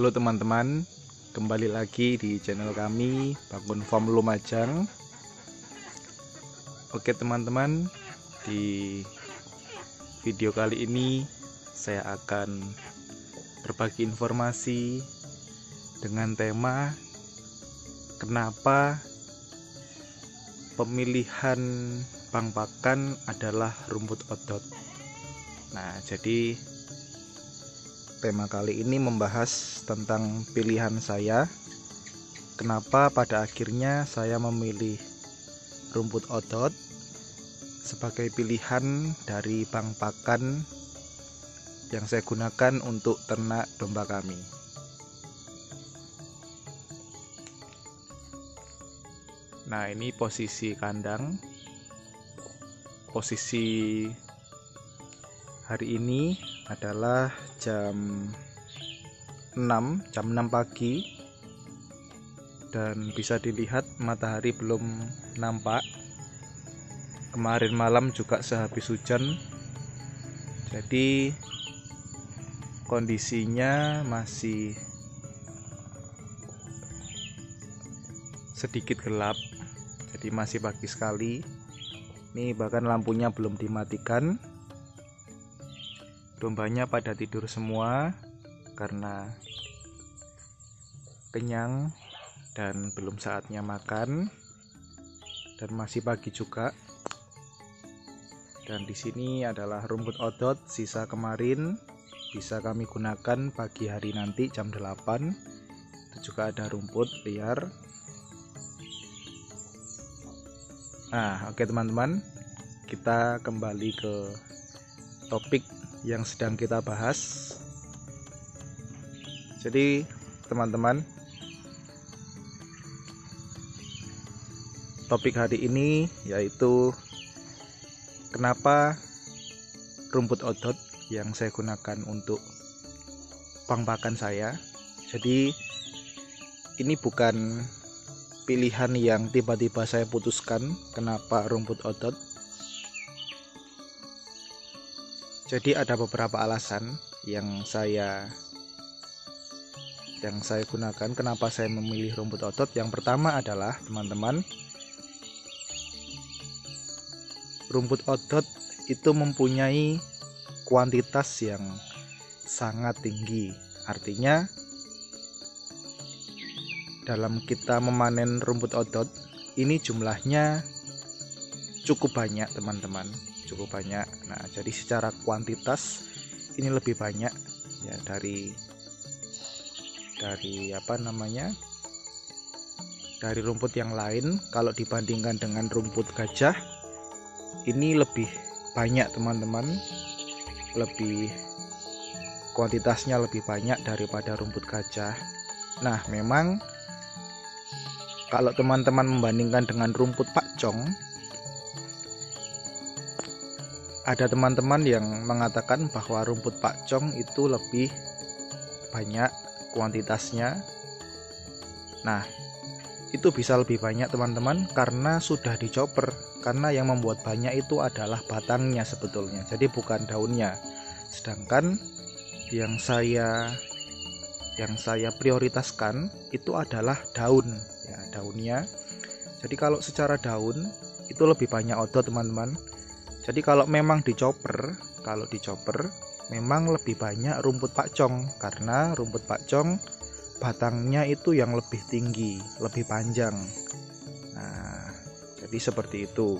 Halo teman-teman, kembali lagi di channel kami Bangun Farm Lumajang. Oke teman-teman, di video kali ini saya akan berbagi informasi dengan tema kenapa pemilihan bang pakan adalah rumput odot. Nah, jadi tema kali ini membahas tentang pilihan saya. Kenapa pada akhirnya saya memilih rumput odot sebagai pilihan dari bang pakan yang saya gunakan untuk ternak domba kami. Nah, ini posisi kandang. Posisi hari ini adalah jam 6 pagi dan bisa dilihat matahari belum nampak. Kemarin malam juga sehabis hujan, jadi kondisinya masih sedikit gelap, jadi masih pagi sekali. Ini bahkan lampunya belum dimatikan. Dombanya pada tidur semua karena kenyang dan belum saatnya makan, dan masih pagi juga. Dan di sini adalah rumput odot sisa kemarin, bisa kami gunakan pagi hari nanti jam 8. Itu juga ada rumput liar. Nah, oke teman-teman, kita kembali ke topik yang sedang kita bahas. Jadi teman-teman, topik hari ini yaitu kenapa rumput odot yang saya gunakan untuk bang pakan saya. Jadi ini bukan pilihan yang tiba-tiba saya putuskan kenapa rumput odot. Jadi ada beberapa alasan yang saya gunakan kenapa saya memilih rumput odot. Yang pertama adalah teman-teman, rumput odot itu mempunyai kuantitas yang sangat tinggi. Artinya dalam kita memanen rumput odot ini jumlahnya cukup banyak teman-teman, cukup banyak. Nah, jadi secara kuantitas ini lebih banyak ya dari rumput yang lain. Kalau dibandingkan dengan rumput gajah, ini lebih banyak teman-teman, lebih kuantitasnya lebih banyak daripada rumput gajah. Nah, memang kalau teman-teman membandingkan dengan rumput pakcong, ada teman-teman yang mengatakan bahwa rumput pakcong itu lebih banyak kuantitasnya. Nah, itu bisa lebih banyak teman-teman karena sudah dicoper. Karena yang membuat banyak itu adalah batangnya sebetulnya, jadi bukan daunnya. Sedangkan yang saya prioritaskan itu adalah daun, ya, daunnya. Jadi kalau secara daun itu lebih banyak odot teman-teman. Jadi kalau memang dicoper memang lebih banyak rumput pakcong, karena rumput pakcong batangnya itu yang lebih tinggi, lebih panjang. Nah, jadi seperti itu.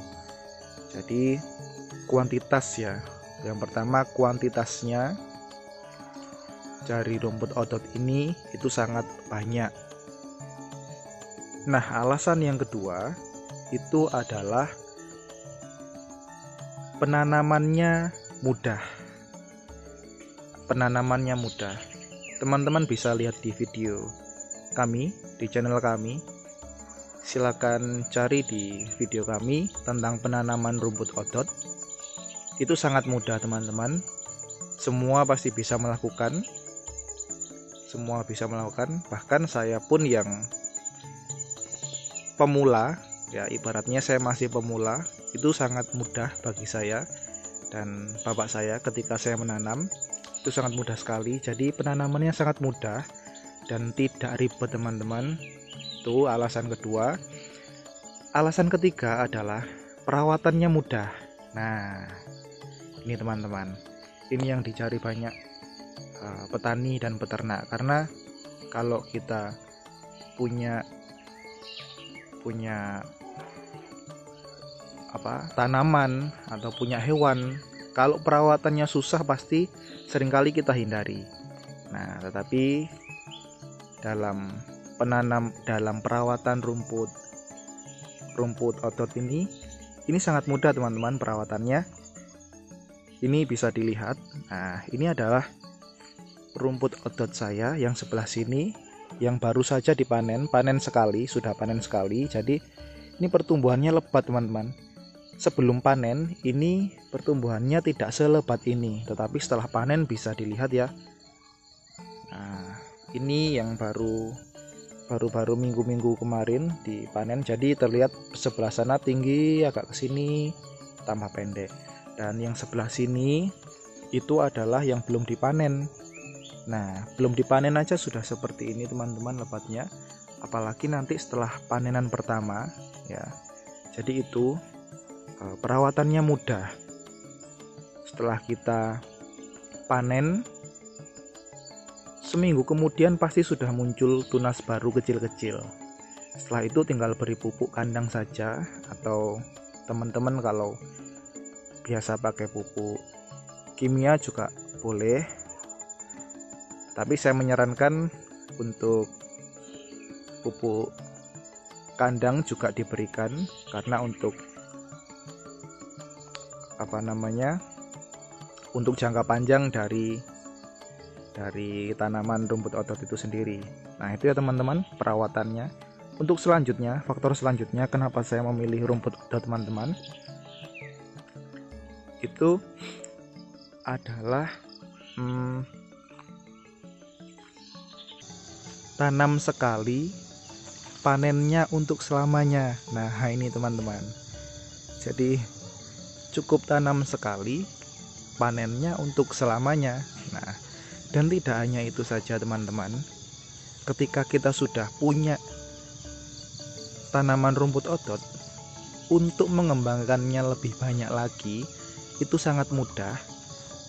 Jadi kuantitas ya. Yang pertama, kuantitasnya dari rumput odot ini itu sangat banyak. Nah, alasan yang kedua itu adalah penanamannya mudah. Penanamannya mudah. Teman-teman bisa lihat di video kami, di channel kami. Silakan cari di video kami tentang penanaman rumput odot. Itu sangat mudah teman-teman. Semua pasti bisa melakukan. Bahkan saya pun yang pemula, ya ibaratnya saya masih pemula, itu sangat mudah bagi saya dan bapak saya ketika saya menanam. Itu sangat mudah sekali. Jadi penanamannya sangat mudah dan tidak ribet teman-teman. Itu alasan kedua. Alasan ketiga adalah perawatannya mudah. Nah, ini teman-teman, ini yang dicari banyak petani dan peternak, karena kalau kita punya tanaman atau punya hewan, kalau perawatannya susah pasti seringkali kita hindari. Nah, tetapi dalam perawatan rumput odot ini sangat mudah teman-teman perawatannya. Ini bisa dilihat. Nah, ini adalah rumput odot saya yang sebelah sini, yang baru saja dipanen, sudah panen sekali. Jadi ini pertumbuhannya lebat teman-teman. Sebelum panen ini pertumbuhannya tidak selebat ini, tetapi setelah panen bisa dilihat ya. Nah, ini yang baru minggu-minggu kemarin dipanen, jadi terlihat sebelah sana tinggi, agak ke sini tambah pendek, dan yang sebelah sini itu adalah yang belum dipanen. Nah, belum dipanen aja sudah seperti ini teman-teman lebatnya, apalagi nanti setelah panenan pertama ya. Jadi itu perawatannya mudah. Setelah kita panen, seminggu kemudian pasti sudah muncul tunas baru kecil-kecil. Setelah itu tinggal beri pupuk kandang saja, atau teman-teman kalau biasa pakai pupuk kimia juga boleh. Tapi saya menyarankan untuk pupuk kandang juga diberikan, karena untuk untuk jangka panjang dari tanaman rumput odot itu sendiri. Nah, itu ya teman-teman perawatannya. Untuk selanjutnya, faktor selanjutnya kenapa saya memilih rumput odot teman-teman, itu adalah tanam sekali, panennya untuk selamanya. Nah, ini teman-teman, jadi cukup tanam sekali, panennya untuk selamanya. Nah, dan tidak hanya itu saja teman-teman, ketika kita sudah punya tanaman rumput odot, untuk mengembangkannya lebih banyak lagi itu sangat mudah,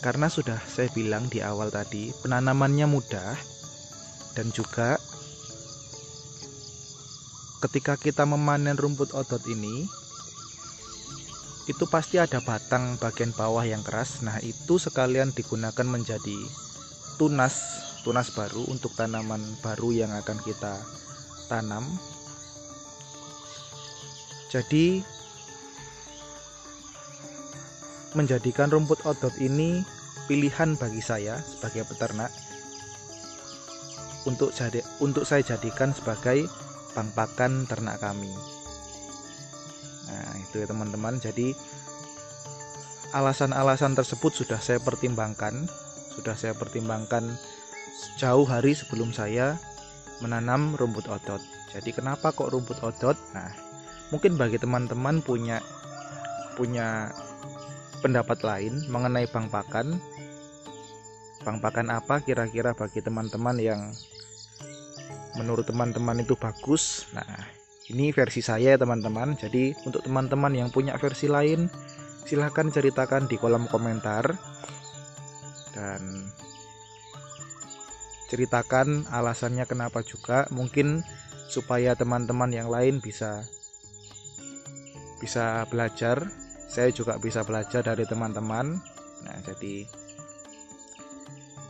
karena sudah saya bilang di awal tadi, penanamannya mudah. Dan juga ketika kita memanen rumput odot ini, itu pasti ada batang bagian bawah yang keras. Nah, itu sekalian digunakan menjadi tunas baru untuk tanaman baru yang akan kita tanam. Jadi menjadikan rumput odot ini pilihan bagi saya sebagai peternak untuk saya jadikan sebagai bang pakan ternak kami. Nah, itu ya teman-teman. Jadi alasan-alasan tersebut sudah saya pertimbangkan jauh hari sebelum saya menanam rumput odot. Jadi kenapa kok rumput odot? Nah, mungkin bagi teman-teman punya pendapat lain mengenai bang pakan apa kira-kira bagi teman-teman yang menurut teman-teman itu bagus. Nah, ini versi saya teman-teman. Jadi untuk teman-teman yang punya versi lain, silahkan ceritakan di kolom komentar, dan ceritakan alasannya kenapa juga, mungkin supaya teman-teman yang lain bisa belajar. Saya juga bisa belajar dari teman-teman. Nah, jadi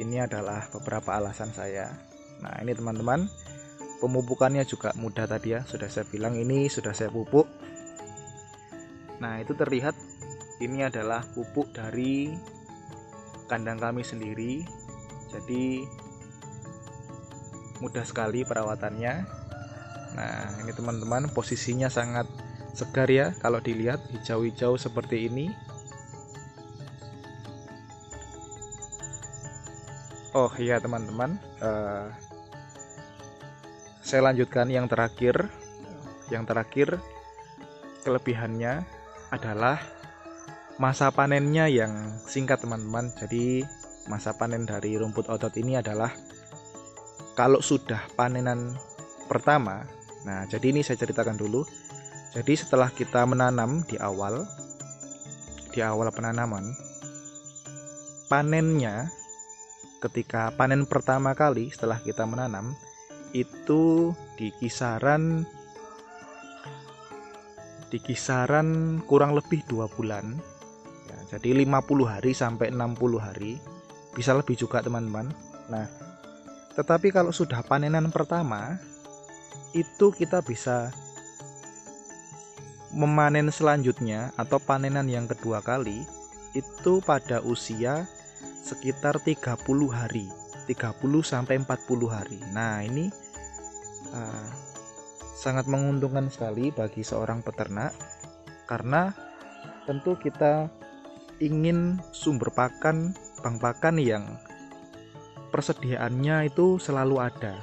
ini adalah beberapa alasan saya. Nah, ini teman-teman, pemupukannya juga mudah tadi ya, sudah saya bilang ini sudah saya pupuk. Nah, itu terlihat ini adalah pupuk dari kandang kami sendiri. Jadi mudah sekali perawatannya. Nah, ini teman-teman, posisinya sangat segar ya, kalau dilihat hijau-hijau seperti ini. Oh iya teman-teman, saya lanjutkan yang terakhir. Kelebihannya adalah masa panennya yang singkat teman-teman. Jadi masa panen dari rumput odot ini adalah kalau sudah panenan pertama, nah jadi ini saya ceritakan dulu. Jadi setelah kita menanam di awal penanaman, panennya ketika panen pertama kali setelah kita menanam itu di kisaran kurang lebih 2 bulan ya, jadi 50 hari sampai 60 hari, bisa lebih juga teman-teman. Nah, tetapi kalau sudah panenan pertama itu kita bisa memanen selanjutnya atau panenan yang kedua kali itu pada usia sekitar 30 hari, 30 sampai 40 hari. Nah, ini sangat menguntungkan sekali bagi seorang peternak, karena tentu kita ingin sumber pakan, bank pakan yang persediaannya itu selalu ada.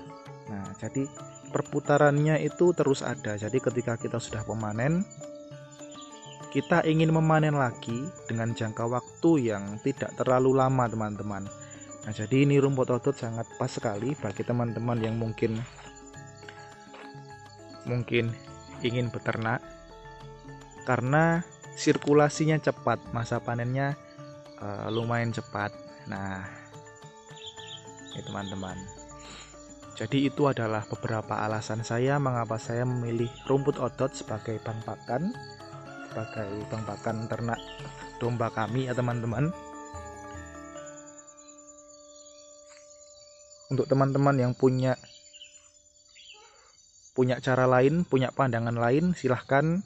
Nah, jadi perputarannya itu terus ada. Jadi ketika kita sudah memanen, kita ingin memanen lagi dengan jangka waktu yang tidak terlalu lama, teman-teman. Nah, jadi ini rumput odot sangat pas sekali bagi teman-teman yang mungkin ingin beternak, karena sirkulasinya cepat, masa panennya lumayan cepat. Nah, ini teman-teman. Jadi itu adalah beberapa alasan saya mengapa saya memilih rumput odot sebagai bank pakan ternak domba kami ya teman-teman. Untuk teman-teman yang punya cara lain, punya pandangan lain, silahkan,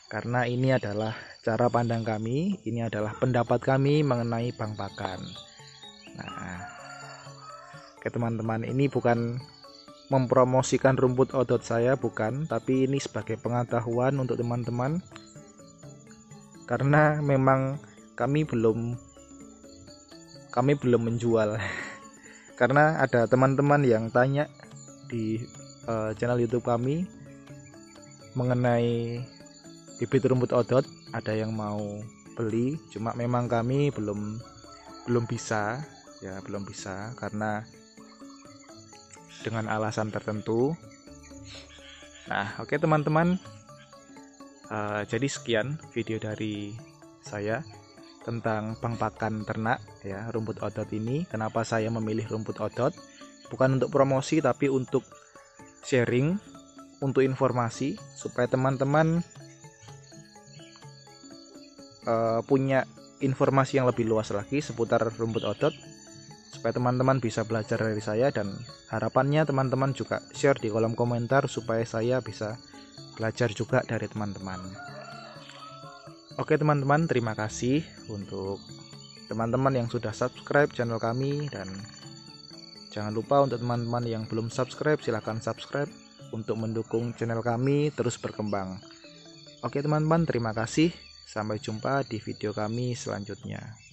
karena ini adalah cara pandang kami, ini adalah pendapat kami mengenai bank pakan. Nah, oke teman-teman, ini bukan mempromosikan rumput odot saya, bukan, tapi ini sebagai pengetahuan untuk teman-teman, karena memang kami belum menjual. Karena ada teman-teman yang tanya di channel YouTube kami mengenai bibit rumput odot, ada yang mau beli, cuma memang kami belum bisa karena dengan alasan tertentu. Nah, oke teman-teman, jadi sekian video dari saya tentang bank pakan ternak ya, rumput odot ini. Kenapa saya memilih rumput odot? Bukan untuk promosi, tapi untuk sharing, untuk informasi, supaya teman-teman punya informasi yang lebih luas lagi seputar rumput odot, supaya teman-teman bisa belajar dari saya, dan harapannya teman-teman juga share di kolom komentar supaya saya bisa belajar juga dari teman-teman. Oke teman-teman, terima kasih untuk teman-teman yang sudah subscribe channel kami, dan jangan lupa untuk teman-teman yang belum subscribe, silahkan subscribe untuk mendukung channel kami terus berkembang. Oke teman-teman, terima kasih. Sampai jumpa di video kami selanjutnya.